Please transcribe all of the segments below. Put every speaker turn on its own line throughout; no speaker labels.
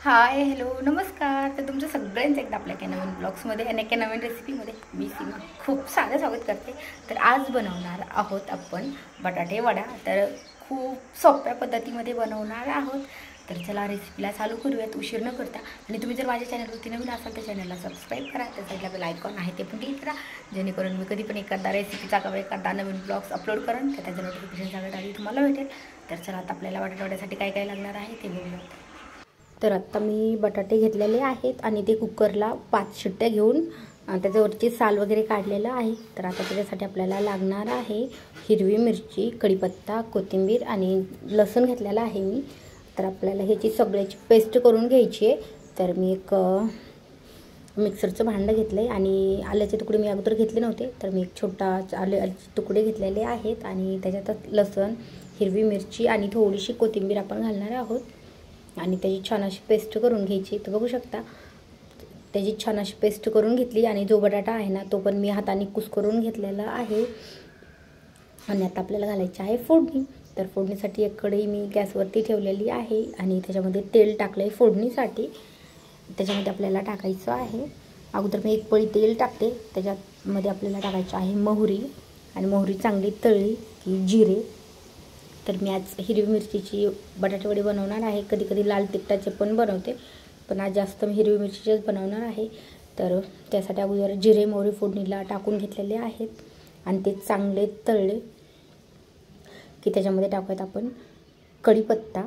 Hi hello नमस्कार. तर तुमचं सगळ्यांचं एकदा आपल्या एका नवीन ब्लॉग्समध्ये आणि एका नवीन रेसिपीमध्ये मी सीमा खूप सारं स्वागत करते. तर आज बनवणार आहोत आपण बटाटे वडा. तर खूप सोप्या पद्धतीमध्ये बनवणार आहोत. तर चला रेसिपीला चालू करूयात उशीर न करता. आणि तुम्ही जर माझ्या चॅनलवरती नवीन असाल तर चॅनलला सबस्क्राईब करा. त्या साईडला बेल आयकॉन आहे ते पण क्लिक करा, जेणेकरून मी कधी पण एखादा रेसिपीचा किंवा एखादा नवीन ब्लॉग्स अपलोड करेन तर त्याचं नोटिफिकेशन सगळ्यात आधी तुम्हाला भेटेल. तर चला आता आपल्याला बटाटे वड्यासाठी काय काय लागणार आहे ते बघूयात. तर आत्ता मी बटाटे घेतलेले आहेत आणि ते कुकरला 5 शिट्ट्या घेऊन त्याच्यावरची साल वगैरे काढलेलं आहे. तर आता त्याच्यासाठी आपल्याला लागणार आहे हिरवी मिरची, कढीपत्ता, कोथिंबीर आणि लसूण घेतलेला आहे मी. तर आपल्याला ह्याची सगळ्याची पेस्ट करून घ्यायची आहे. तर मी एक मिक्सरचं भांडं घेतलं आहे आणि आल्याचे तुकडे मी अगोदर घेतले नव्हते. तर मी एक छोटा आल्याचे तुकडे घेतलेले आहेत आणि त्याच्यातच लसूण, हिरवी मिरची आणि थोडीशी कोथिंबीर आपण घालणार आहोत आणि त्याची छान अशी पेस्ट करून घ्यायची. तर बघू शकता त्याची छान अशी पेस्ट करून घेतली आणि जो बटाटा आहे ना तो पण मी हाताने कुस्करून घेतलेला आहे. आणि आता आपल्याला घालायची आहे फोडणी. तर फोडणीसाठी एक कढई मी गॅसवरती ठेवलेली आहे आणि त्याच्यामध्ये तेल टाकलं आहे फोडणीसाठी. त्याच्यामध्ये आपल्याला टाकायचं आहे, अगोदर मी एक पळी तेल टाकते, त्याच्यामध्ये आपल्याला टाकायचं आहे मोहरी आणि मोहरी चांगली तळली की जिरे. तर मी आज हिरवी मिरचीची बटाटे वडे बनवणार आहे. कधी कधी लाल तिखटाचे पण बनवते, पण आज जास्त मी हिरवी मिरचीचेच बनवणार आहे. तर त्यासाठी अगोदर जिरे मोहरी फोडणीला टाकून घेतलेले आहेत आणि ते चांगले तळले की त्याच्यामध्ये टाकूयात आपण कढीपत्ता.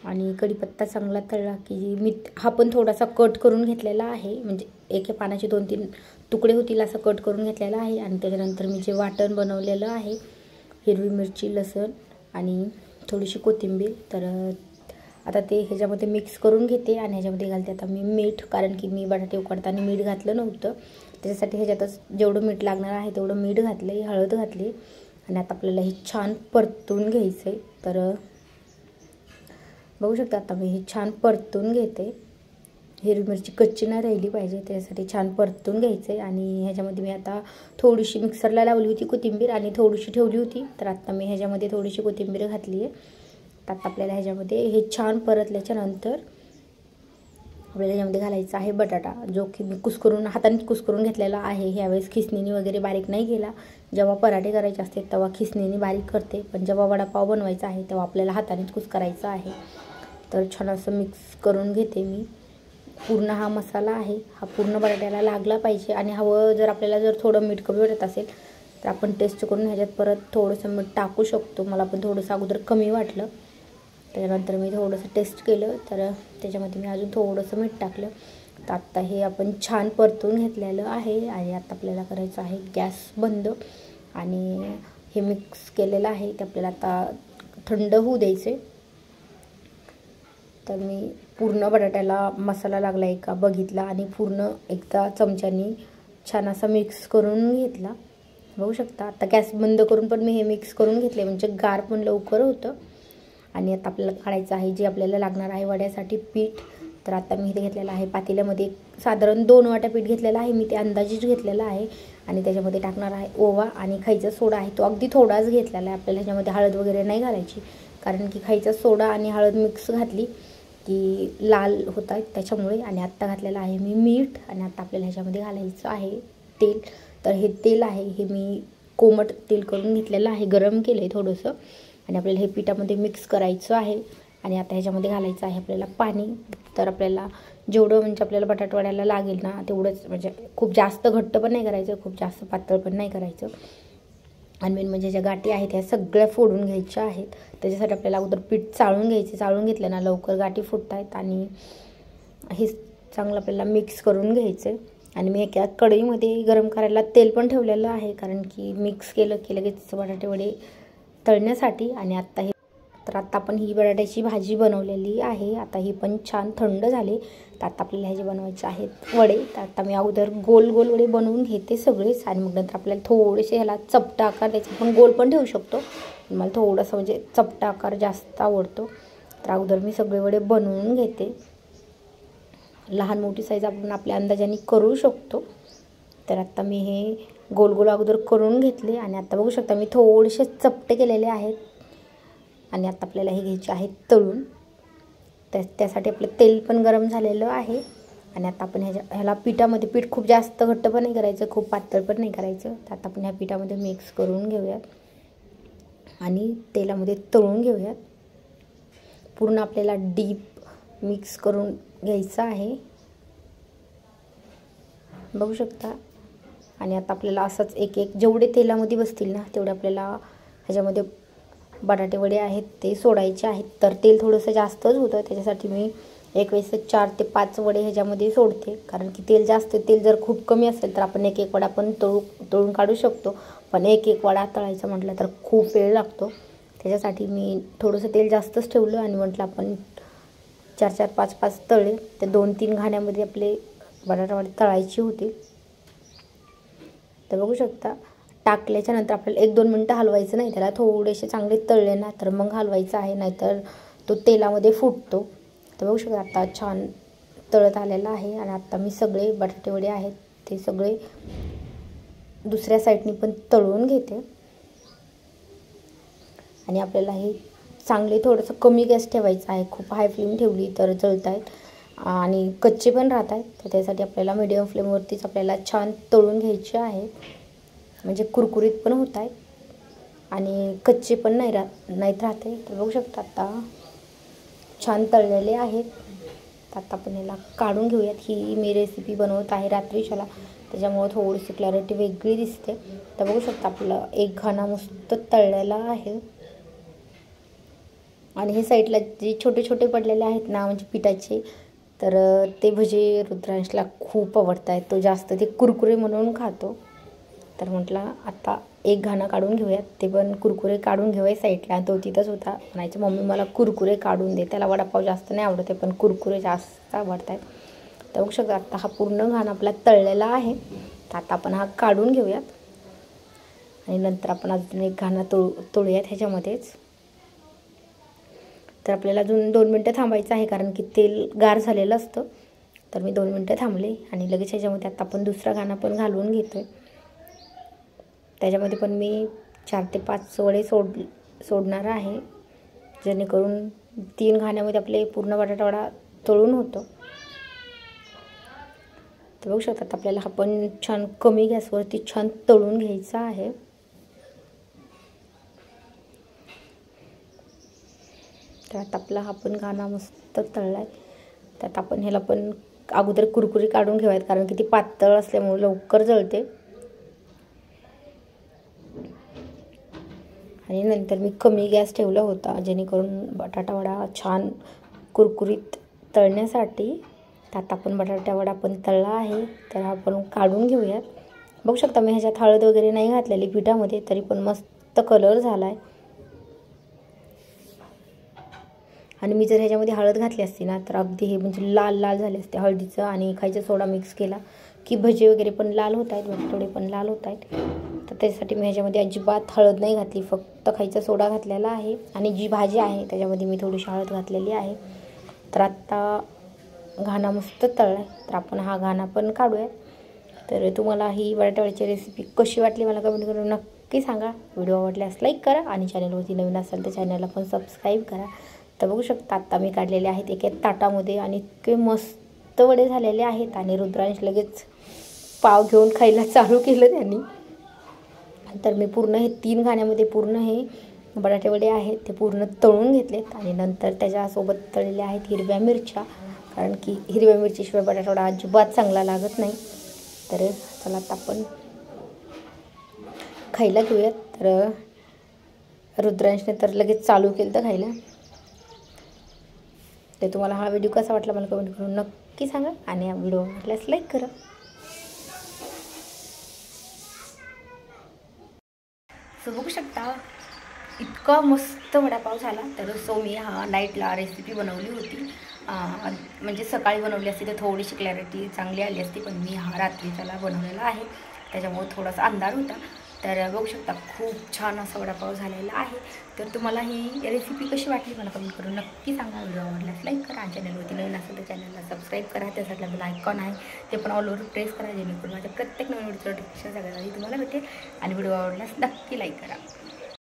आणि कढीपत्ता चांगला तळला की मी हा पण थोडासा कट करून घेतलेला आहे, म्हणजे एका पानाचे 2-3 तुकडे होतील असं कट करून घेतलेला आहे. आणि त्याच्यानंतर मी जे वाटण बनवलेलं आहे हिरवी मिरची, लसूण आणि थोडीशी कोथिंबीर, तर आता ते ह्याच्यामध्ये मिक्स करून घेते आणि ह्याच्यामध्ये घालते आता मी मीठ, कारण की मी बटाटे उकडताना मीठ घातलं नव्हतं. त्याच्यासाठी ह्याच्यातच जेवढं मीठ लागणार आहे तेवढं मीठ घातलं आहे, हळद घातली आणि आता आपल्याला हे छान परतून घ्यायचं आहे. तर बघू शकता आता मी हे छान परतून घेते. हिरवी मिरची कच्ची नाही राहिली पाहिजे, त्यासाठी छान परतून घ्यायचं आहे. आणि ह्याच्यामध्ये मी आता थोडीशी मिक्सरला लावली होती कोथिंबीर आणि थोडीशी ठेवली होती, तर आता मी ह्याच्यामध्ये थोडीशी कोथिंबीर घातली आहे. तर आता आपल्याला ह्याच्यामध्ये हे छान परतल्याच्या नंतर आपल्याला ह्याच्यामध्ये घालायचा आहे बटाटा, जो की मी कुस्करून हाताने कुस्करून घेतलेला आहे. ह्यावेळेस खिसणीने वगैरे बारीक नाही केला. जेव्हा पराठे करायचे असते तेव्हा खिसणीने बारीक करते, पण जेव्हा वडापाव बनवायचा आहे तेव्हा आपल्याला हातानेच कुस्करायचा आहे. तर छान असं मिक्स करून घेते मी. पूर्ण हा मसाला आहे हा पूर्ण बटाट्याला लागला पाहिजे. आणि हवं जर आपल्याला जर थोडं मीठ कमी वाटत असेल तर आपण टेस्ट करून ह्याच्यात परत थोडंसं मीठ टाकू शकतो. मला पण थोडंसं अगोदर कमी वाटलं, त्याच्यानंतर मी थोडंसं टेस्ट केलं तर त्याच्यामध्ये मी अजून थोडंसं मीठ टाकलं. तर आत्ता हे आपण छान परतून घेतलेलं आहे आणि आता आपल्याला करायचं आहे गॅस बंद. आणि हे मिक्स केलेलं आहे ते आपल्याला आता थंड होऊ द्यायचे. तर मी पूर्ण बटाट्याला मसाला लागला आहे का बघितला आणि पूर्ण एकदा चमच्यानी छान असा मिक्स करून घेतला. बघू शकता आता गॅस बंद करून पण मी हे मिक्स करून घेतले, म्हणजे गार पण लवकर होतं. आणि आता आपल्याला काढायचं आहे जे आपल्याला लागणार आहे वड्यासाठी पीठ. तर आता मी इथे घेतलेलं आहे पातेल्यामध्ये साधारण 2 वाट्या पीठ घेतलेलं आहे मी, ते अंदाजीच घेतलेलं आहे. आणि त्याच्यामध्ये टाकणार आहे ओवा आणि खायचा सोडा आहे, तो अगदी थोडाच घेतलेला आहे. आपल्याला ह्याच्यामध्ये हळद वगैरे नाही घालायची, कारण की खायचा सोडा आणि हळद मिक्स घातली की लाल होतात त्याच्यामुळे. आणि आत्ता घातलेलं आहे मी मीठ. आणि आता आपल्याला ह्याच्यामध्ये घालायचं आहे तेल. तर हे तेल आहे हे मी कोमट तेल करून घेतलेलं आहे, गरम केलं आहे थोडंसं. आणि आपल्याला हे पिठामध्ये मिक्स करायचं आहे. आणि आता ह्याच्यामध्ये घालायचं आहे आपल्याला पाणी. तर आपल्याला जेवढं म्हणजे आपल्याला बटाटवड्याला लागेल ना तेवढंच, म्हणजे खूप जास्त घट्ट पण नाही करायचं, खूप जास्त पातळ पण नाही करायचं. आणि मेन म्हणजे ज्या गाठी आहेत ह्या सगळ्या फोडून घ्यायच्या आहेत. त्याच्यासाठी आपल्याला अगोदर पीठ चाळून घ्यायचे, चाळून घेतलं ना लवकर गाठी फुटत आहेत. आणि हे चांगलं आपल्याला मिक्स करून घ्यायचं. आणि मी एका कढईमध्ये गरम करायला तेल पण ठेवलेलं आहे, कारण की मिक्स केलं की लगेच बटाटे वडे तळण्यासाठी. आणि आत्ता हे तर आत्ता आपण ही बटाट्याची भाजी बनवलेली आहे. आता ही पण छान थंड झाली. तर आता आपल्याला ह्याचे बनवायचे आहेत वडे. तर आता मी अगोदर गोल गोल वडे बनवून घेते सगळेच, आणि मग नंतर आपल्याला थोडेसे ह्याला चपटा आकार द्यायचा. आपण गोल पण ठेवू शकतो, मला थोडंसं म्हणजे चपटा आकार जास्त आवडतो. तर अगोदर मी सगळे वडे बनवून घेते. लहान मोठी साईज आपण आपल्या अंदाजाने करू शकतो. तर आता मी हे गोल गोल अगोदर करून घेतले आणि आता बघू शकता मी थोडेसे चपटे केलेले आहेत. आणि आता आपल्याला हे घ्यायचे आहे तळून. त्यासाठी आपलं तेल पण गरम झालेलं आहे. आणि आता आपण ह्याला पिठामध्ये, पीठ खूप जास्त घट्ट पण नाही करायचं, खूप पातळ पण नाही करायचं. तर आता आपण ह्या पिठामध्ये मिक्स करून घेऊयात आणि तेलामध्ये तळून घेऊयात. पूर्ण आपल्याला डीप मिक्स करून घ्यायचं आहे, बघू शकता. आणि आता आपल्याला असंच एक एक जेवढे तेलामध्ये बसतील ना तेवढे आपल्याला ह्याच्यामध्ये बटाटे वडे आहेत ते सोडायचे आहेत. तर तेल थोडंसं जास्तच होतं, त्याच्यासाठी मी एक वेळेस 4 ते 5 वडे ह्याच्यामध्ये सोडते. कारण की तेल जास्त, तेल जर खूप कमी असेल तर आपण एक एक वडा पण तळून काढू शकतो. पण एक एक वडा तळायचा म्हटलं तर खूप वेळ लागतो. त्याच्यासाठी मी थोडंसं तेल जास्तच ठेवलं आणि म्हटलं आपण 4-4, 5-5 तळले. तर 2-3 घाण्यामध्ये आपले बटाटा वडे तळायची होती. तर बघू शकता, टाकल्याच्या नंतर आपल्याला 1-2 मिनटं हलवायचं नाही, त्याला थोडेसे चांगले तळले ना तर मग हलवायचं आहे, नाहीतर तो तेलामध्ये फुटतो. तर बघू शकता आता छान तळत आलेला आहे. आणि आता मी सगळे बटाटे वडे आहेत ते सगळे दुसऱ्या साईडनी पण तळून घेते. आणि आपल्याला हे चांगले थोडंसं कमी गॅस ठेवायचं आहे, खूप हाय फ्लेम ठेवली तर जळत आहेत आणि कच्चे पण राहत आहेत. तर त्यासाठी आपल्याला मीडियम फ्लेमवरतीच आपल्याला छान तळून घ्यायचे आहे, म्हणजे कुरकुरीत पण होत आहेत आणि कच्चे पण नाहीत राहते. तर बघू शकता आता छान तळलेले आहेत. आता आपण याला काढून घेऊयात. ही मी रेसिपी बनवत आहे रात्रीच्याला, त्याच्यामुळे थोडीशी क्लॅरिटी वेगळी दिसते. तर बघू शकता आपलं एक घाणा मस्त तळलेला आहे. आणि हे साईडला जे छोटे छोटे पडलेले आहेत ना म्हणजे पिठाचे, तर ते भजे रुद्रांशला खूप आवडत आहेत, तो जास्त ते कुरकुरे म्हणून खातो. तर म्हटलं आता एक घाणा काढून घेऊयात, ते पण कुरकुरे काढून घेऊया साईडला. तो तिथंच होता, म्हणायचं मम्मी मला कुरकुरे काढून दे. त्याला वडापाव जास्त नाही आवडत आहे पण कुरकुरे जास्त आवडत आहेत. तर बघू शकता आता हा पूर्ण घाणा आपला तळलेला आहे. तर आता आपण हा काढून घेऊयात आणि नंतर आपण अजून एक घाणा तळूयात ह्याच्यामध्येच. तर आपल्याला अजून 2 मिनटं थांबायचं आहे, कारण की तेल गार झालेलं असतं. तर मी 2 मिनटं थांबले आणि लगेच ह्याच्यामध्ये आता आपण दुसरा घाणा पण घालून घेतो आहे. त्याच्यामध्ये पण मी 4 ते 5 वडे सोडणार आहे, जेणेकरून 3 घाण्यामध्ये आपले पूर्ण बटाटा वडा तळून होतो. तर बघू शकतात आपल्याला हा पण छान कमी गॅसवरती छान तळून घ्यायचा आहे. तर आता आपला हा पण घाणा मस्त तळला आहे. त्यात आपण ह्याला पण अगोदर कुरकुरी काढून घेऊयात, कारण की ती पातळ असल्यामुळे लवकर जळते. आणि नंतर मी कमी गॅस ठेवला होता, जेणेकरून बटाटा वडा छान कुरकुरीत तळण्यासाठी. त्यात आपण बटाटा वडा पण तळला आहे, तर आपण काढून घेऊयात. बघू शकता मी ह्याच्यात हळद वगैरे नाही घातलेली पिठामध्ये, तरी पण मस्त कलर झाला आहे. आणि मी जर ह्याच्यामध्ये हळद घातली असती ना तर अगदी हे म्हणजे लाल लाल झाले असते. हळदीचं आणि खायचा सोडा मिक्स केला की भजे वगैरे पण लाल होत आहेत, बटाटे पण लाल होत आहेत. तर त्यासाठी मी ह्याच्यामध्ये अजिबात हळद नाही घातली, फक्त खायचा सोडा घातलेला आहे. आणि जी भाजी आहे त्याच्यामध्ये मी थोडीशी हळद घातलेली आहे. तर आत्ता घाणा मस्त तळला आहे, तर आपण हा घाणा पण काढूया. तर तुम्हाला ही बटाट्यावरची रेसिपी कशी वाटली मला कमेंट करून नक्की सांगा. व्हिडिओ आवडल्यास लाईक करा आणि चॅनलवरती नवीन असाल तर चॅनलला पण सबस्क्राईब करा. तर बघू शकता आत्ता मी काढलेले आहेत एका ताटामध्ये आणि इतके मस्त वडे झालेले आहेत. आणि रुद्रांश लगेच पाव घेऊन खायला चालू केलं त्यांनी. तर मी पूर्ण हे 3 घाण्यामध्ये पूर्ण हे बटाटे वडे आहेत ते पूर्ण तळून घेतलेत. आणि नंतर त्याच्यासोबत तळलेले आहेत हिरव्या मिरच्या, कारण की हिरव्या मिरचीशिवाय बटाटा वडा अजिबात चांगला लागत नाही. तर चला आता आपण खायला घेऊयात. तर रुद्रांशने तर लगेच चालू केलं तर खायला. तर तुम्हाला हा व्हिडिओ कसा वाटला मला कमेंट करून नक्की सांगा आणि हा व्हिडिओ वाटल्यास लाईक करा. सो बघू शकता इतका मस्त वडापाव झाला. तर सो मी हा नाईटला रेसिपी बनवली होती, म्हणजे सकाळी बनवली असती तर थोडीशी क्लॅरिटी चांगली आली असती, पण मी हा रात्रीच्याला बनवलेला आहे, त्याच्यामुळे थोडासा अंधार होता. तर बघू शकता खूप छान असा वडापाव झालेला आहे. तर तुम्हाला ही रेसिपी कशी वाटली मला कमेंट करून नक्की सांगा. व्हिडिओ आवडल्यास लाईक करा आणि चॅनलवरती नवीन असेल तर चॅनलला सबस्क्राईब करा. त्यासाठी आपला आयकॉन आहे ते पण ऑलवर प्रेस करा, जेणेकरून माझ्या प्रत्येक नवीन व्हिडिओचं नोटिफिकेशन सगळ्यात आधी तुम्हाला भेटेल. आणि व्हिडिओ आवडल्यास नक्की लाईक करा.